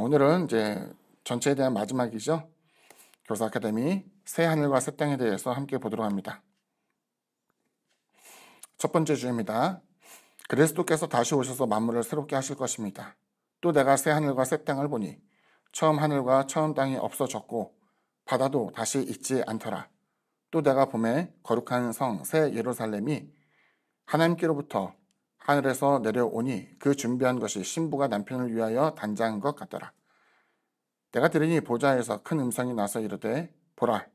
오늘은 이제 전체에 대한 마지막이죠. 교사 아카데미 새 하늘과 새 땅에 대해서 함께 보도록 합니다. 첫 번째 주입니다. 그리스도께서 다시 오셔서 만물을 새롭게 하실 것입니다. 또 내가 새 하늘과 새 땅을 보니 처음 하늘과 처음 땅이 없어졌고 바다도 다시 있지 않더라. 또 내가 보매 거룩한 성 새 예루살렘이 하나님께로부터 하늘에서 내려오니 그 준비한 것이 신부가 남편을 위하여 단장한 것 같더라. 내가 들으니 보좌에서 큰 음성이 나서 이르되 보라,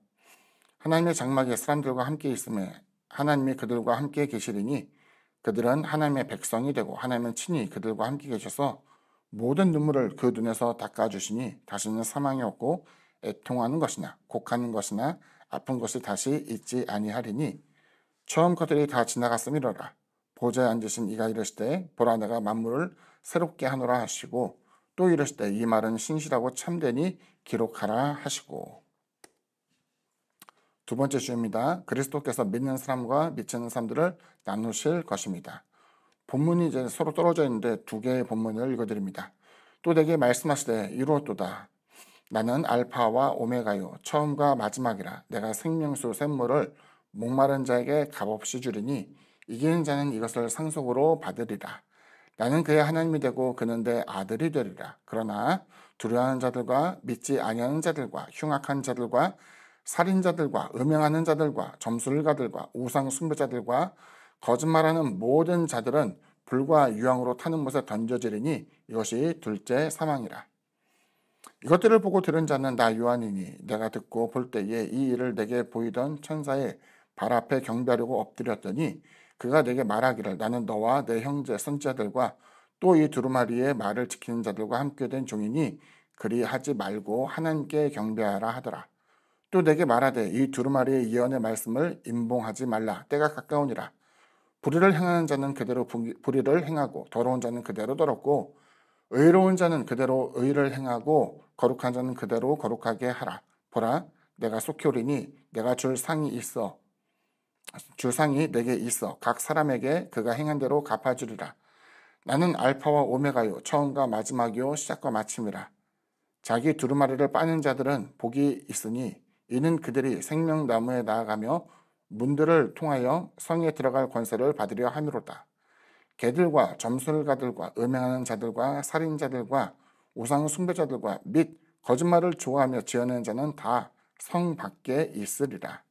하나님의 장막에 사람들과 함께 있음에 하나님이 그들과 함께 계시리니 그들은 하나님의 백성이 되고 하나님은 친히 그들과 함께 계셔서 모든 눈물을 그 눈에서 닦아주시니 다시는 사망이 없고 애통하는 것이나 곡하는 것이나 아픈 것이 다시 있지 아니하리니 처음 것들이 다 지나갔음이로라. 보좌에 앉으신 이가 이르시되 보라, 내가 만물을 새롭게 하노라 하시고 또 이르시되 이 말은 신실하고 참되니 기록하라 하시고. 두 번째 주입니다. 그리스도께서 믿는 사람과 믿지 않는 사람들을 나누실 것입니다. 본문이 이제 서로 떨어져 있는데 두 개의 본문을 읽어드립니다. 또 내게 말씀하시되 이루었도다. 나는 알파와 오메가요 처음과 마지막이라. 내가 생명수 샘물을 목마른 자에게 값없이 주리니 이기는 자는 이것을 상속으로 받으리라. 나는 그의 하나님이 되고 그는 내 아들이 되리라. 그러나 두려워하는 자들과 믿지 아니하는 자들과 흉악한 자들과 살인자들과 음행하는 자들과 점술가들과 우상 숭배자들과 거짓말하는 모든 자들은 불과 유황으로 타는 못에 던져지리니 이것이 둘째 사망이라. 이것들을 보고 들은 자는 나 요한이니 내가 듣고 볼 때에 이 일을 내게 보이던 천사의 발 앞에 경배하려고 엎드렸더니 그가 내게 말하기를 나는 너와 내 형제 선지자들과 또 이 두루마리의 말을 지키는 자들과 함께 된 종이니 그리 하지 말고 하나님께 경배하라 하더라. 또 내게 말하되 이 두루마리의 예언의 말씀을 임봉하지 말라. 때가 가까우니라. 불의를 행하는 자는 그대로 불의를 행하고 더러운 자는 그대로 더럽고 의로운 자는 그대로 의를 행하고 거룩한 자는 그대로 거룩하게 하라. 보라, 내가 속히 오리니 내가 줄 상이 내게 있어 각 사람에게 그가 행한 대로 갚아주리라. 나는 알파와 오메가요 처음과 마지막이요 시작과 마침이라. 자기 두루마리를 빠는 자들은 복이 있으니 이는 그들이 생명나무에 나아가며 문들을 통하여 성에 들어갈 권세를 받으려 함이로다. 개들과 점술가들과 음행하는 자들과 살인자들과 우상 숭배자들과 및 거짓말을 좋아하며 지어내는 자는 다 성 밖에 있으리라.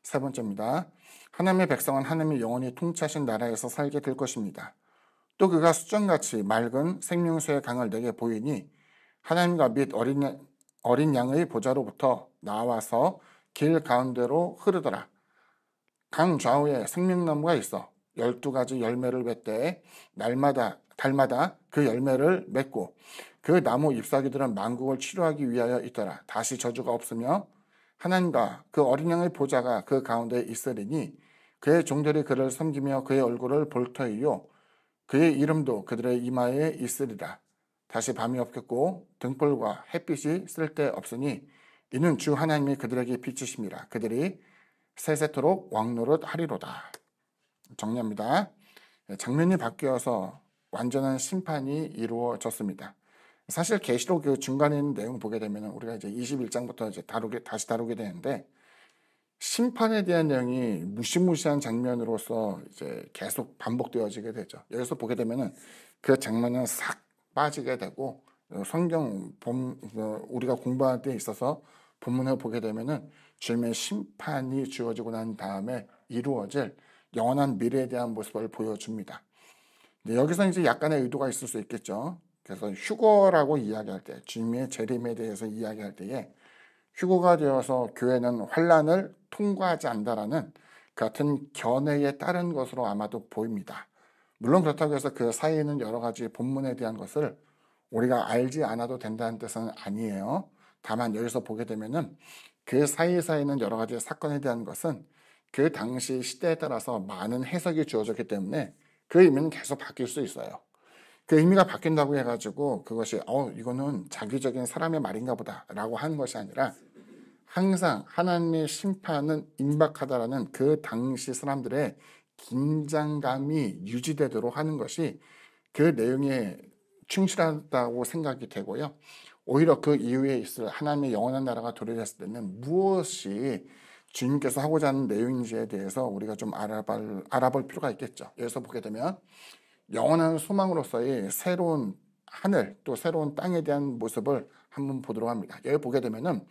세 번째입니다. 하나님의 백성은 하나님이 영원히 통치하신 나라에서 살게 될 것입니다. 또 그가 수정같이 맑은 생명수의 강을 내게 보이니 하나님과 및 어린 양의 보좌로부터 나와서 길 가운데로 흐르더라. 강 좌우에 생명나무가 있어 12가지 열매를 맺되 달마다 그 열매를 맺고 그 나무 잎사귀들은 만국을 치료하기 위하여 있더라. 다시 저주가 없으며 하나님과 그 어린 양의 보좌가 그 가운데 있으리니 그의 종들이 그를 섬기며 그의 얼굴을 볼 터이요 그의 이름도 그들의 이마에 있으리라. 다시 밤이 없겠고 등불과 햇빛이 쓸데없으니 이는 주 하나님이 그들에게 빛이심이라. 그들이 세세토록 왕노릇 하리로다. 정리합니다. 장면이 바뀌어서 완전한 심판이 이루어졌습니다. 사실 계시록 그 중간에 있는 내용 보게 되면 우리가 이제 21장부터 이제 다시 다루게 되는데 심판에 대한 내용이 무시무시한 장면으로서 이제 계속 반복되어지게 되죠. 여기서 보게 되면은 그 장면은 싹 빠지게 되고 성경 우리가 공부할 때 있어서 본문을 보게 되면은 주님의 심판이 주어지고 난 다음에 이루어질 영원한 미래에 대한 모습을 보여줍니다. 여기서 이제 약간의 의도가 있을 수 있겠죠. 그래서 휴거라고 이야기할 때, 주님의 재림에 대해서 이야기할 때에 휴거가 되어서 교회는 환란을 통과하지 않는다라는 같은 견해에 따른 것으로 아마도 보입니다. 물론 그렇다고 해서 그 사이에는 여러 가지 본문에 대한 것을 우리가 알지 않아도 된다는 뜻은 아니에요. 다만 여기서 보게 되면은 그 사이사이는 여러 가지 사건에 대한 것은 그 당시 시대에 따라서 많은 해석이 주어졌기 때문에 그 의미는 계속 바뀔 수 있어요. 그 의미가 바뀐다고 해가지고 그것이 이거는 자기적인 사람의 말인가 보다 라고 하는 것이 아니라 항상 하나님의 심판은 임박하다라는 그 당시 사람들의 긴장감이 유지되도록 하는 것이 그 내용의 충실하다고 생각이 되고요. 오히려 그 이후에 있을 하나님의 영원한 나라가 도래했을 때는 무엇이 주님께서 하고자 하는 내용인지에 대해서 우리가 좀 알아볼 필요가 있겠죠. 여기서 보게 되면 영원한 소망으로서의 새로운 하늘 또 새로운 땅에 대한 모습을 한번 보도록 합니다. 여기 보게 되면은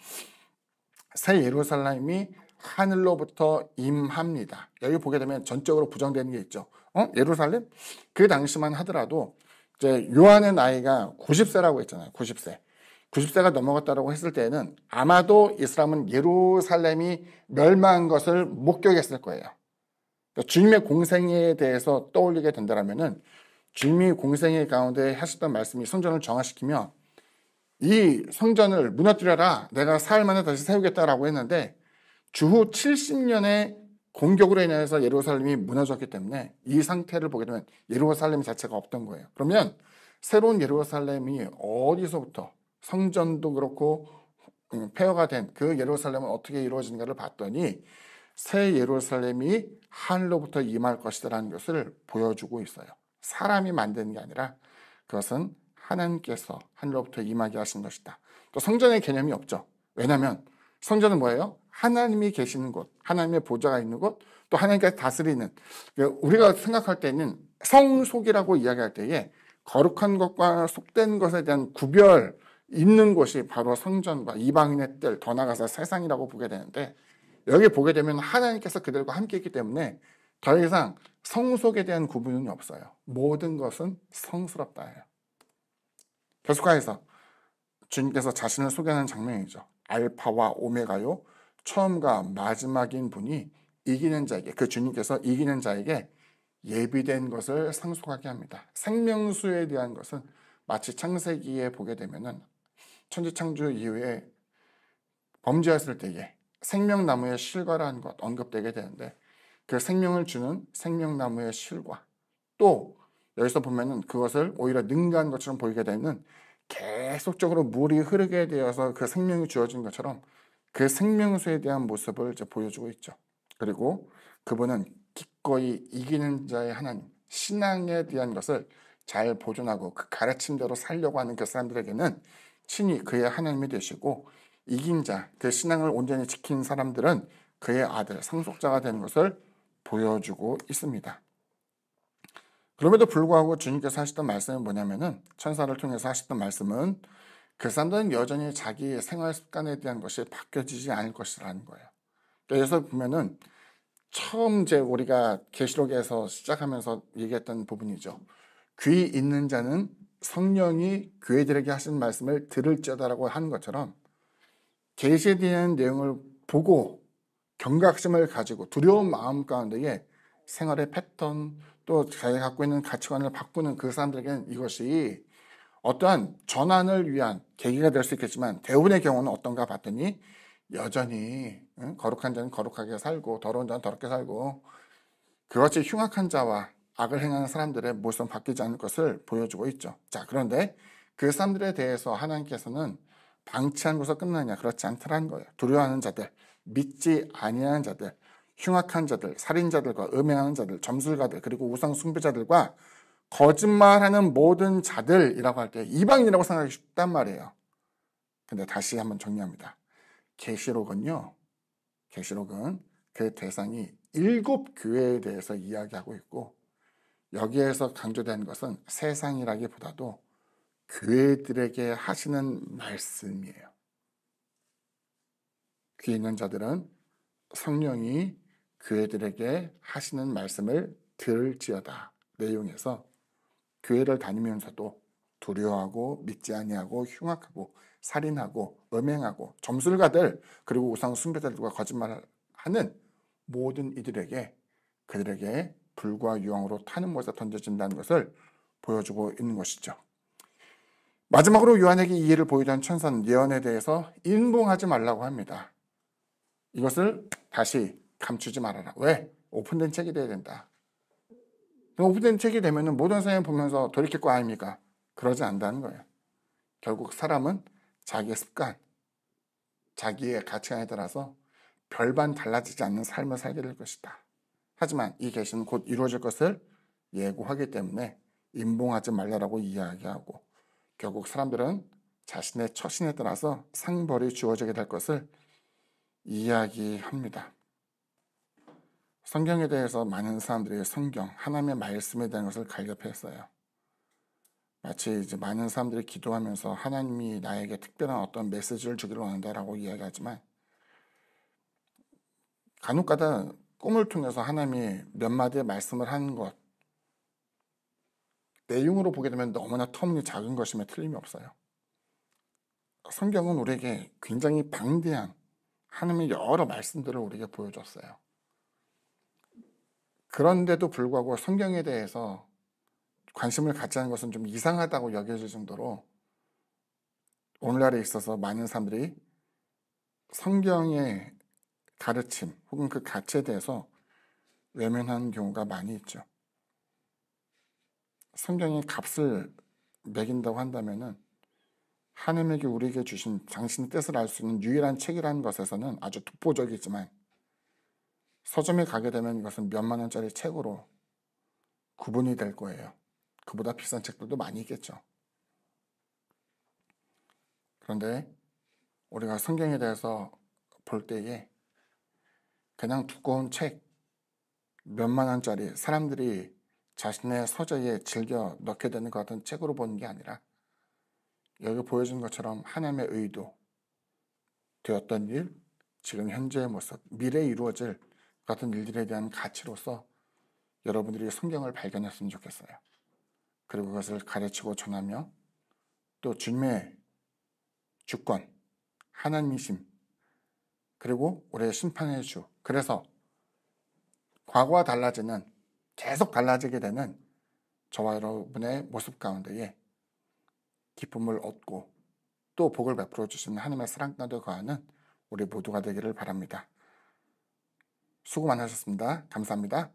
새 예루살렘이 하늘로부터 임합니다. 여기 보게 되면 전적으로 부정되는 게 있죠. 예루살렘? 그 당시만 하더라도 이제 요한의 나이가 90세라고 했잖아요. 90세. 90세가 넘어갔다고 했을 때는 아마도 이 사람은 예루살렘이 멸망한 것을 목격했을 거예요. 그러니까 주님의 공생에 대해서 떠올리게 된다면은 주님이 공생의 가운데 하셨던 말씀이 성전을 정화시키며 이 성전을 무너뜨려라. 내가 사흘 만에 다시 세우겠다라고 했는데 주후 70년의 공격으로 인해서 예루살렘이 무너졌기 때문에 이 상태를 보게 되면 예루살렘 자체가 없던 거예요. 그러면 새로운 예루살렘이 어디서부터 성전도 그렇고 폐허가 된 그 예루살렘은 어떻게 이루어지는가를 봤더니 새 예루살렘이 하늘로부터 임할 것이라는 것을 보여주고 있어요. 사람이 만드는 게 아니라 그것은 하나님께서 하늘로부터 임하게 하신 것이다. 또 성전의 개념이 없죠. 왜냐하면 성전은 뭐예요? 하나님이 계시는 곳, 하나님의 보좌가 있는 곳, 또 하나님께서 다스리는, 우리가 생각할 때는 성속이라고 이야기할 때에 거룩한 것과 속된 것에 대한 구별 있는 곳이 바로 성전과 이방인의 뜰, 더 나아가서 세상이라고 보게 되는데 여기 보게 되면 하나님께서 그들과 함께 있기 때문에 더 이상 성속에 대한 구분은 없어요. 모든 것은 성스럽다예요. 계속해서 주님께서 자신을 소개하는 장면이죠. 알파와 오메가요, 처음과 마지막인 분이 이기는 자에게, 그 주님께서 이기는 자에게 예비된 것을 상속하게 합니다. 생명수에 대한 것은 마치 창세기에 보게 되면은 천지창조 이후에 범죄했을 때에 생명나무의 실과라는 것 언급되게 되는데 그 생명을 주는 생명나무의 실과, 또 여기서 보면은 그것을 오히려 능가한 것처럼 보이게 되는 계속적으로 물이 흐르게 되어서 그 생명이 주어진 것처럼 그 생명수에 대한 모습을 이제 보여주고 있죠. 그리고 그분은 기꺼이 이기는 자의 하나님, 신앙에 대한 것을 잘 보존하고 그 가르침대로 살려고 하는 그 사람들에게는 친히 그의 하나님이 되시고, 이긴 자, 그 신앙을 온전히 지킨 사람들은 그의 아들, 상속자가 되는 것을 보여주고 있습니다. 그럼에도 불구하고 주님께서 하셨던 말씀은 뭐냐면은, 천사를 통해서 하셨던 말씀은 그 사람들은 여전히 자기의 생활 습관에 대한 것이 바뀌어지지 않을 것이라는 거예요. 그래서 보면은 처음 이제 우리가 계시록에서 시작하면서 얘기했던 부분이죠. 귀 있는 자는 성령이 교회들에게 하신 말씀을 들을지어다라고 하는 것처럼 계시에 대한 내용을 보고 경각심을 가지고 두려운 마음 가운데에 생활의 패턴, 또 자기가 갖고 있는 가치관을 바꾸는 그 사람들에게는 이것이 어떠한 전환을 위한 계기가 될 수 있겠지만 대부분의 경우는 어떤가 봤더니 여전히 거룩한 자는 거룩하게 살고 더러운 자는 더럽게 살고 그것이 흉악한 자와 악을 행하는 사람들의 모습은 바뀌지 않을 것을 보여주고 있죠. 자, 그런데 그 사람들에 대해서 하나님께서는 방치한 것으로 끝나냐? 그렇지 않더라는 거예요. 두려워하는 자들, 믿지 아니하는 자들, 흉악한 자들, 살인자들과 음행하는 자들, 점술가들, 그리고 우상 숭배자들과 거짓말하는 모든 자들이라고 할 때 이방인이라고 생각하기 쉽단 말이에요. 근데 다시 한번 정리합니다. 계시록은 그 대상이 7교회에 대해서 이야기하고 있고, 여기에서 강조되는 것은 세상이라기보다도 교회들에게 하시는 말씀이에요. 귀 있는 자들은 성령이 교회들에게 하시는 말씀을 들을지어다 내용에서 교회를 다니면서도 두려워하고 믿지 아니하고 흉악하고 살인하고 음행하고 점술가들, 그리고 우상 숭배자들과 거짓말하는 모든 이들에게 그들에게 불과 유황으로 타는 못에 던져진다는 것을 보여주고 있는 것이죠. 마지막으로 요한에게 이 일을 보이던 천사는 예언에 대해서 인봉하지 말라고 합니다. 이것을 다시 감추지 말아라. 왜? 오픈된 책이 돼야 된다. 오픈된 책이 되면 모든 사람이 보면서 돌이킬 거 아닙니까? 그러지 않는다는 거예요. 결국 사람은 자기의 습관, 자기의 가치관에 따라서 별반 달라지지 않는 삶을 살게 될 것이다. 하지만 이 계시는 곧 이루어질 것을 예고하기 때문에 인봉하지 말라라고 이야기하고, 결국 사람들은 자신의 처신에 따라서 상벌이 주어지게 될 것을 이야기합니다. 성경에 대해서 많은 사람들이 성경, 하나님의 말씀에 대한 것을 갈급했어요. 마치 이제 많은 사람들이 기도하면서 하나님이 나에게 특별한 어떤 메시지를 주기를 원한다라고 이야기하지만, 간혹가다 꿈을 통해서 하나님이 몇 마디의 말씀을 하는 것, 내용으로 보게 되면 너무나 터무니 작은 것임에 틀림이 없어요. 성경은 우리에게 굉장히 방대한 하나님의 여러 말씀들을 우리에게 보여줬어요. 그런데도 불구하고 성경에 대해서 관심을 갖지 않는 것은 좀 이상하다고 여겨질 정도로 오늘날에 있어서 많은 사람들이 성경의 가르침 혹은 그 가치에 대해서 외면하는 경우가 많이 있죠. 성경의 값을 매긴다고 한다면은 하나님에게 우리에게 주신 당신의 뜻을 알 수 있는 유일한 책이라는 것에서는 아주 독보적이지만, 서점에 가게 되면 이것은 몇만 원짜리 책으로 구분이 될 거예요. 그보다 비싼 책들도 많이 있겠죠. 그런데 우리가 성경에 대해서 볼 때에 그냥 두꺼운 책 몇만 원짜리, 사람들이 자신의 서재에 즐겨 넣게 되는 것 같은 책으로 보는 게 아니라, 여기 보여준 것처럼 하나님의 의도, 되었던 일, 지금 현재의 모습, 미래에 이루어질 같은 일들에 대한 가치로서 여러분들이 성경을 발견했으면 좋겠어요. 그리고 그것을 가르치고 전하며, 또 주님의 주권, 하나님이심, 그리고 우리의 심판의 주, 그래서 과거와 달라지는, 계속 달라지게 되는 저와 여러분의 모습 가운데에 기쁨을 얻고 또 복을 베풀어 주시는 하나님의 사랑 가운데 거하는 우리 모두가 되기를 바랍니다. 수고 많으셨습니다. 감사합니다.